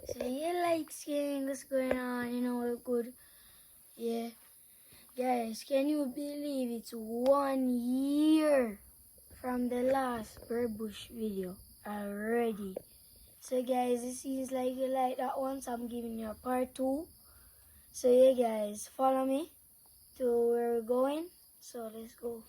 So yeah, like skin, what's going on? You know, we're good. Yeah. Guys, can you believe it's 1 year from the last bird bush video already? So guys, it seems like you like that one, so I'm giving you a part 2. So yeah guys, follow me to where we're going. So let's go.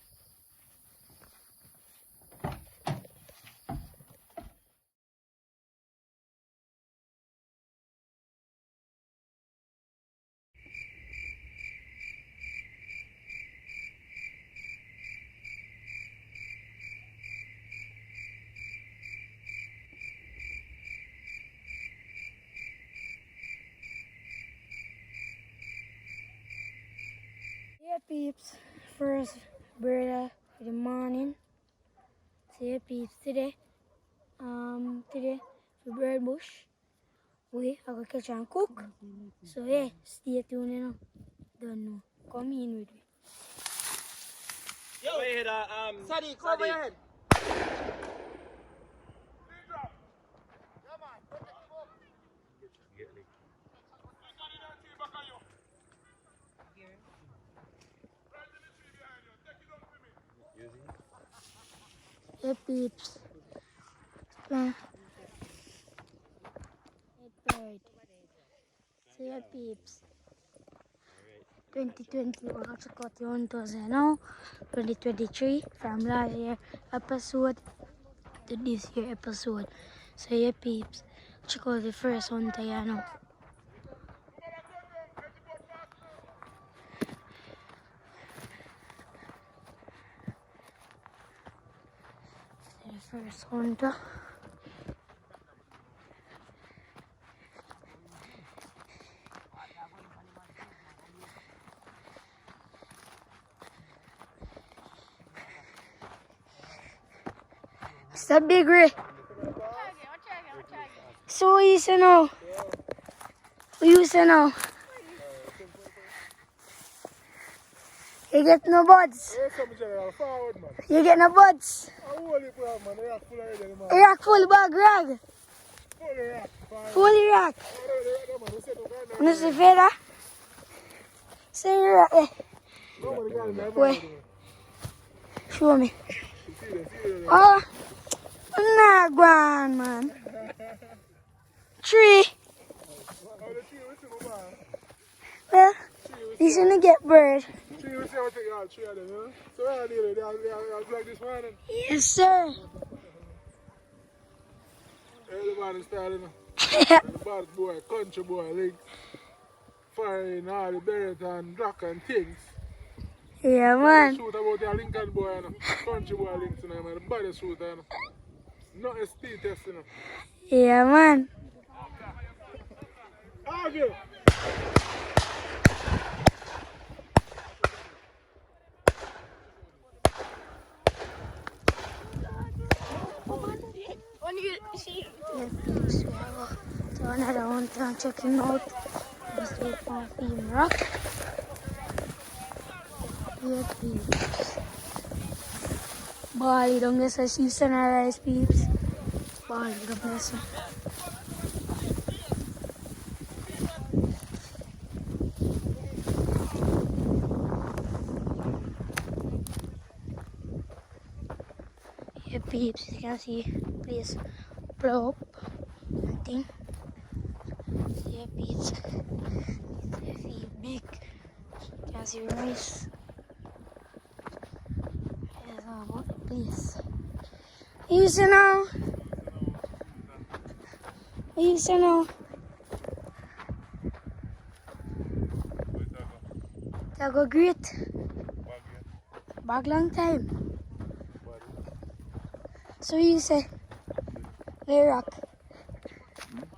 Yeah peeps, first bird in the morning. So yeah peeps, today for bird bush, we are gonna catch and cook. So yeah, stay tuned, you know. Don't know. Come in with me. Yo, ahead, Sadiq, over your head. Yeah peeps. Plan. Bird. So yeah peeps. 2020 we're gonna check out the hunters now. 2023 from last year episode to this year episode. So yeah peeps. Check out the first hunter you know. The first hunter. Stop big Ray. So what you say now? What you say now? You get no buds? You get no buds? Rack full bag rag. Fully rack. You see feather? Say rack there. Wait. Show me. Oh, nah, go on, man. 3. Well, he's gonna get bird. Yes, sir. Everybody starting. The bad boy, country boy, like firing all the berries and rock and things. Yeah, man. Shoot about the Lincoln boy, you know. Country boy links, you know, man. The body shooter, you know. Not a speed test, you know. Yeah, man. Argue! Yes, peeps. We have to another one time checking out. Just wait for Team Rock. Yeah, peeps. Bali, don't miss a season rice, peeps. Bali, don't miss it. Yeah, peeps. You can see, please blow up. I think. Yeah, peeps. It's heavy, big. You can see rice. Yes, about the place. You see now? You see now? That go great. Back long time. So you say, we rock.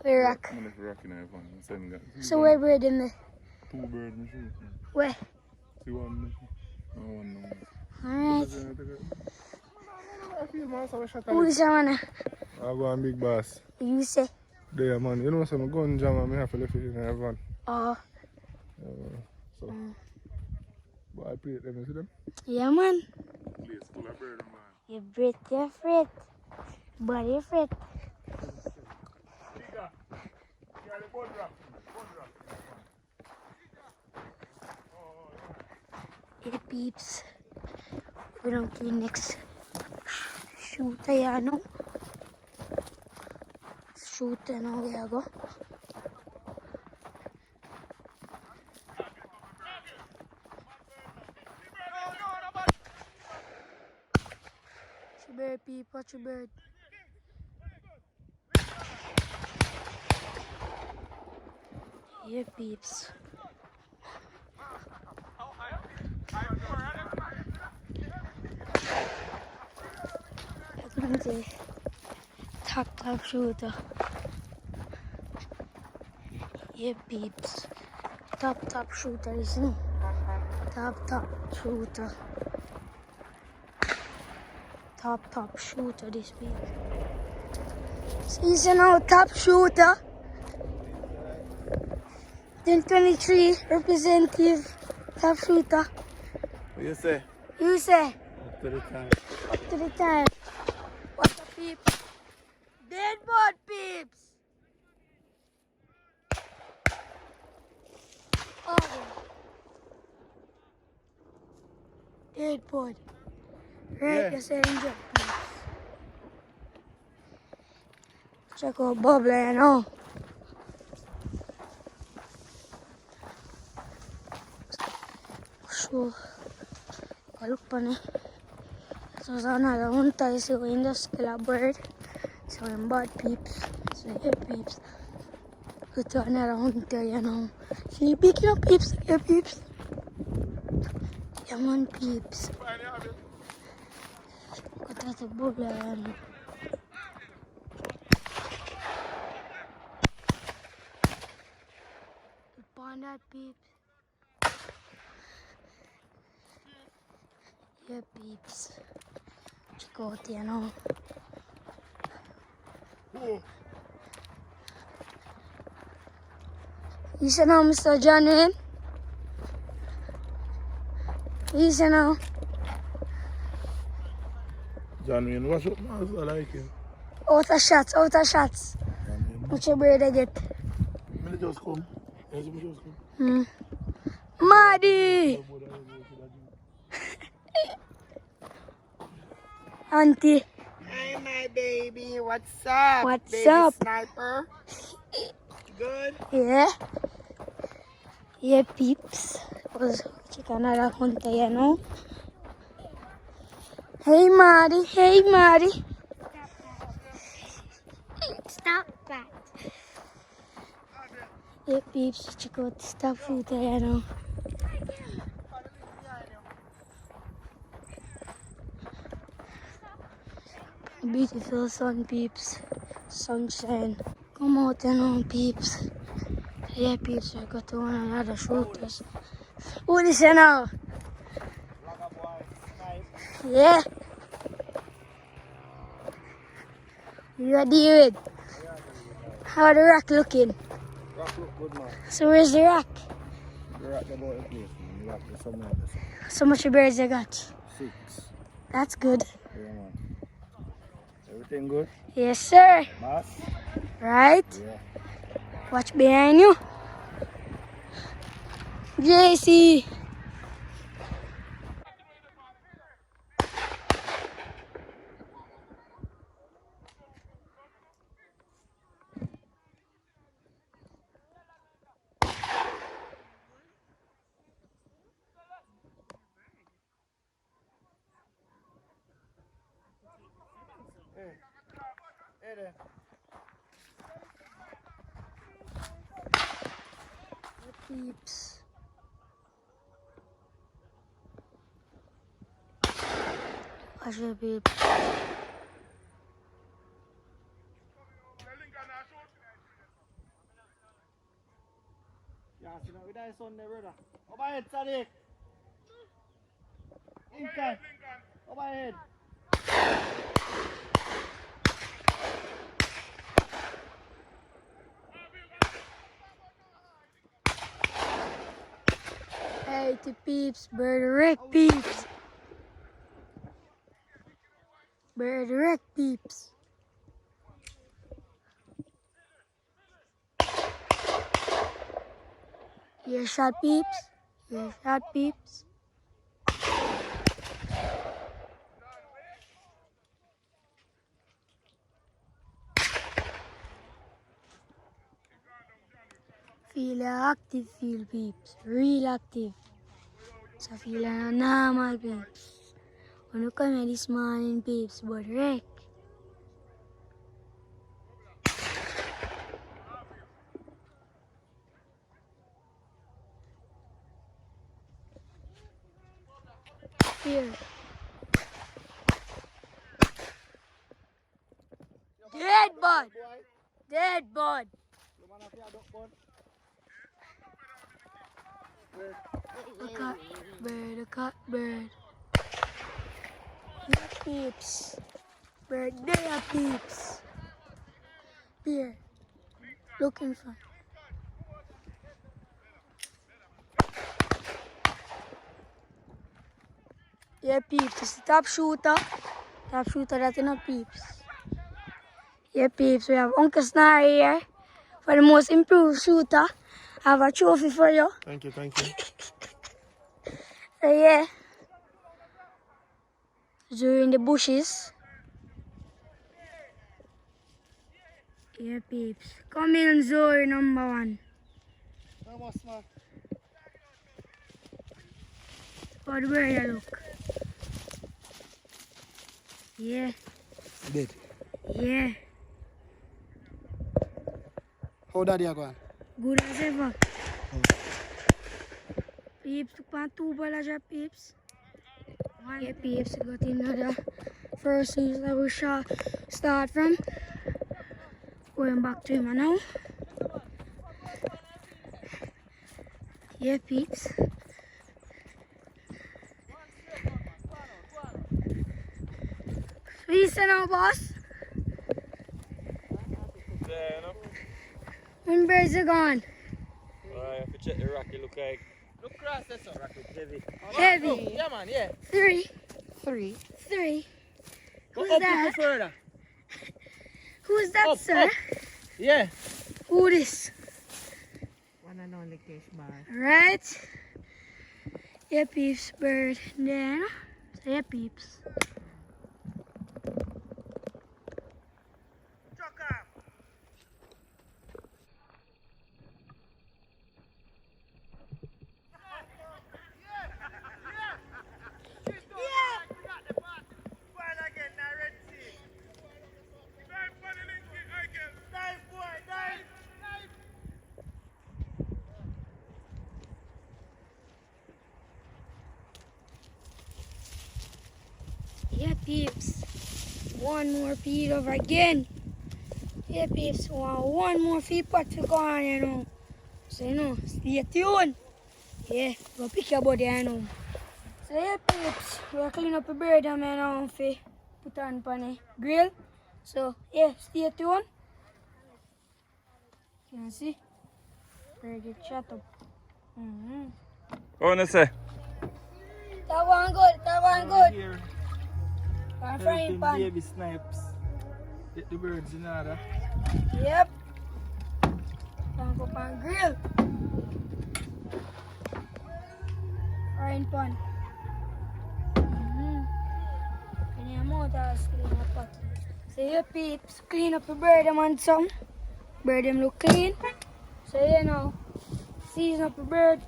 We rock. So where bird in there? 2 birds, me shoot. Where? See one, no one, no. Alright. I feel myself a shot at Who it. is that one? I go on big boss. You say? There, man. You know, some gun jam and I have to left it in the van. Oh. So, but I play it, them, you see them? Yeah, man. Place full of bird, man. You breathe, you fret. Body fret. Hey peeps, we're on to the next shooter, you know. Shooter now, we go. Watch your bird, peep, watch your bird. Yeah, peeps. I'm the top shooter. Yeah, peeps. Top shooter, isn't it? Top shooter. Top shooter this week. He's now top shooter. 1023 representative top shooter. What you say? You say? Up to the time. Up to the time. What the peeps? Dead board peeps. Oh. Dead board. Right, Yeah. you're saying jump peeps. Check out Bubble, you know. So, look on it. So, there's another hunter, so in the skill bird. So, in bad peeps. So, here peeps. Go to another hunter, you know. See, you picking up peeps, here peeps. Come on, peeps. Go to the bubble, you know. Upon that, peeps. Yeah, peeps. Check out, you know. You see now, Mr. Johnny? You see now? John Wayne, what's up, man? I like him. Out of shots, out of shots. What's your bird I get? Me just come. Yes, me just come. Maddie! Auntie, Hi, my baby. What's up? What's baby up? Sniper. Good. yeah? Yeah, peeps. Was check another hunter, you know? Hey, Maddie. Hey, Maddie. Stop that. Yeah, peeps. Check out the stuff shooter, you know? Beautiful sun, peeps. Sunshine. Come out, you know, peeps. Yeah, peeps. I got to one another shooters. Who is it now? Yeah. You ready with? How the rock looking? Rock look good, man. So where's the rock? The rock about the place, man. The rock is somewhere else. So much birds I got. 6. That's good. Yeah, man. Everything good? Yes, sir. Boss? Right? Yeah. Watch behind you. JC. Hey there. Peeps. Watch the peeps. Yeah, so now we die Sunday, brother. Over head, Sadiq. Lincoln. Over head. Hey, the peeps. Bird wreck peeps. Bird wreck peeps. You shot peeps. You shot peeps. Feel active, feel peeps. Real active. So feel normal peeps. When you come here this morning peeps, but wreck. Here. Dead bud. Dead bud. You wanna see a duck bun? A cat bird, a cat bird. Yeah, peeps. Bird there, peeps. Here. Looking for. Yeah, peeps. It's the top shooter. Top shooter that in a peeps. Yeah, peeps. We have Uncle Snar here for the most improved shooter. I have a trophy for you. Thank you, thank you. So yeah. You're in the bushes. Yeah, peeps. Come in, Zoe, number 1. Vamos, man. But where you look? Yeah. Dead. Yeah. How daddy are going? Good as ever. Peeps, look at 2 balls, peeps. Yeah, peeps, got another first news that we shall start from. Going back to him now. Yeah, peeps. Listen now, boss. Yeah, no. When birds are gone? I have to check the rock, it look like. Look across this one. Rock look heavy. Heavy. Yeah, man, yeah. 3. 3. 3. Go Who's up that? little further. Who's that, Up, sir? up. Yeah. Who this? One and only case bar. Right? Yeah, peeps, bird. Then, so yeah, peeps. Yeah, peeps. One more feed over again. Yeah, peeps. One more feed pot to go on, you know. So, you know, stay tuned. Yeah, go pick your body, you know. So, yeah, peeps. We'll clean up the bird and man on for put on the grill. So, yeah, stay tuned. You can see. Bird get shut up. What wanna say? That one good, that one good. Here, One frying pan. baby snipes. Get the birds in order. Yep. Pan ko pan grill. Frying pan. Kanya mo tapos clean up pot. So yeah, peeps, clean up the bird them and some. Bird them look clean. So you know, season up the bird.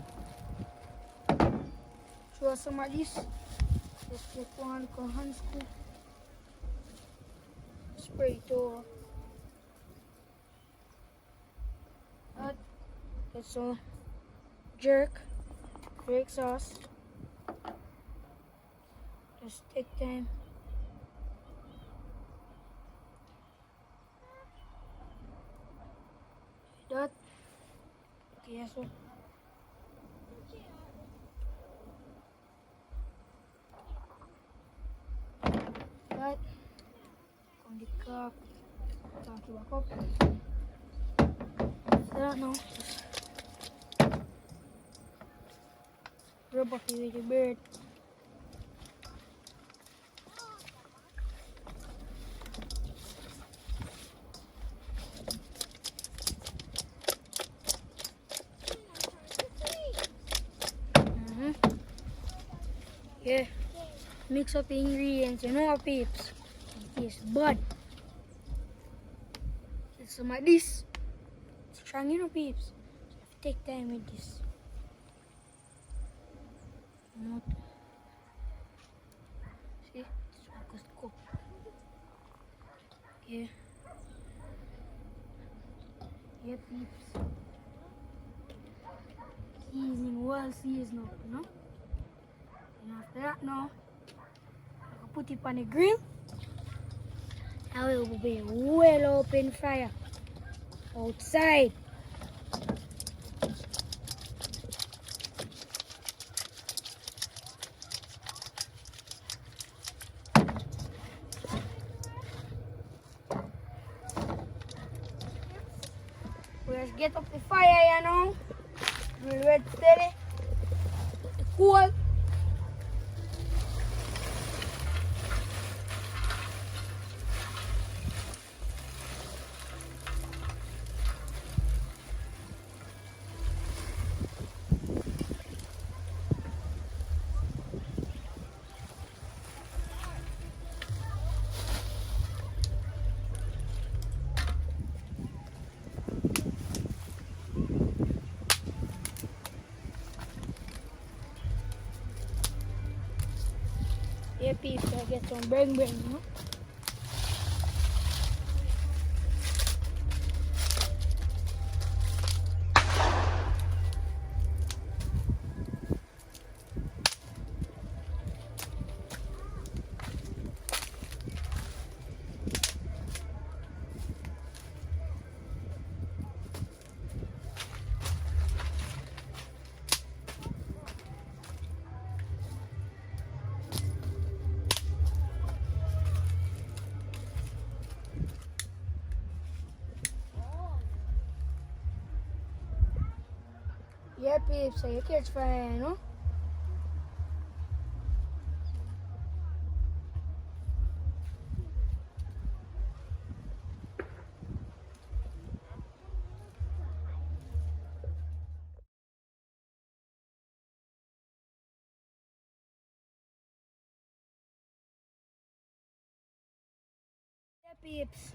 Throw some of this. Just take one hand scoop. Spray it over. That. Get some jerk. Break sauce. Just take time. That. Okay, so. That. On the cup. Talk to back up. That now. Rub off with the bird. Yeah. Mix up the ingredients, you know what, peeps? It tastes bud. Get some of this. Strong, you know, peeps. take time with this. Not. See, this one cost cook. Yeah. Yeah, peeps. Seasoning well seasoned up, you know? And after that now, I can put it on the grill. And it will be well open fire outside. We just get up the fire, you know. Grill red steady. Cool. Yeah, peeps, I get some bring, you know. Yeah, peeps, so you catch fire, you know. Yeah, peeps,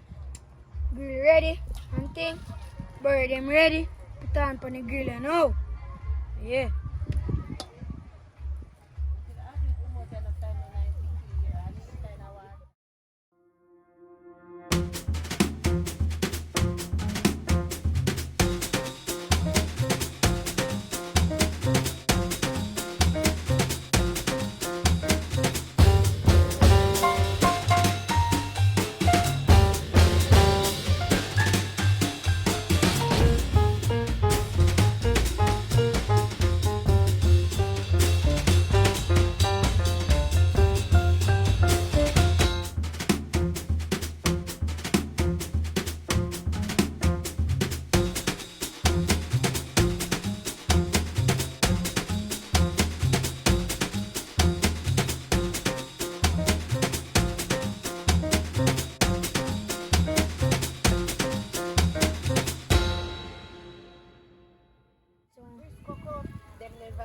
grill ready, and thing, bird them ready, put on the grill, you know. Yeah.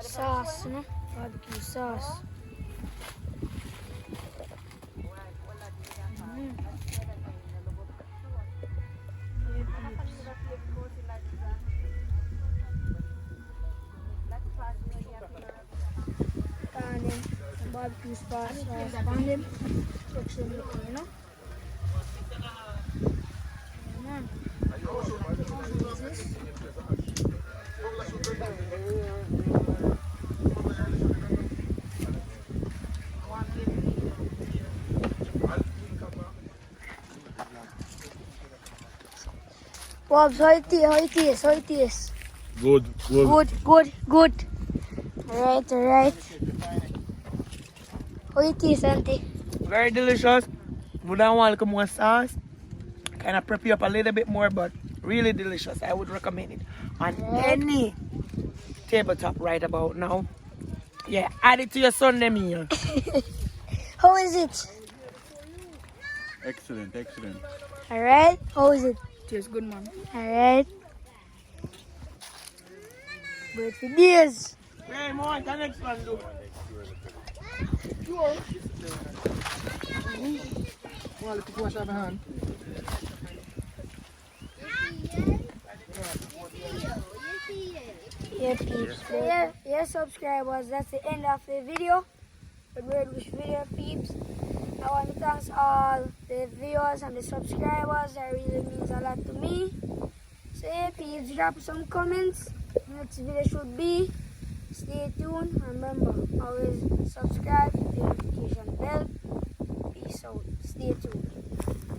Sauce, you know, barbecue sauce. And then the barbecue sauce on them. Look some liquor, you know. Man. What is this? Bobs, how it is? Good. Good. Alright. How it is, auntie? Very delicious. We don't want to more sauce. Kind of prep you up a little bit more, but really delicious. I would recommend it on any tabletop right about now. Yeah, add it to your Sunday meal. How is it? Excellent. Alright, how is it? Tastes good, man. Alright. Wait for this. Hey, more the next one, do. Well, if you wash your hand. Yeah, peeps. So yeah, subscribers, that's the end of the video. The Birdbush video, peeps. I want to thank all the viewers and the subscribers. That really means a lot to me. So yeah, peeps, drop some comments. Next video should be. Stay tuned. Remember, always subscribe, hit the notification bell. Peace out. Stay tuned.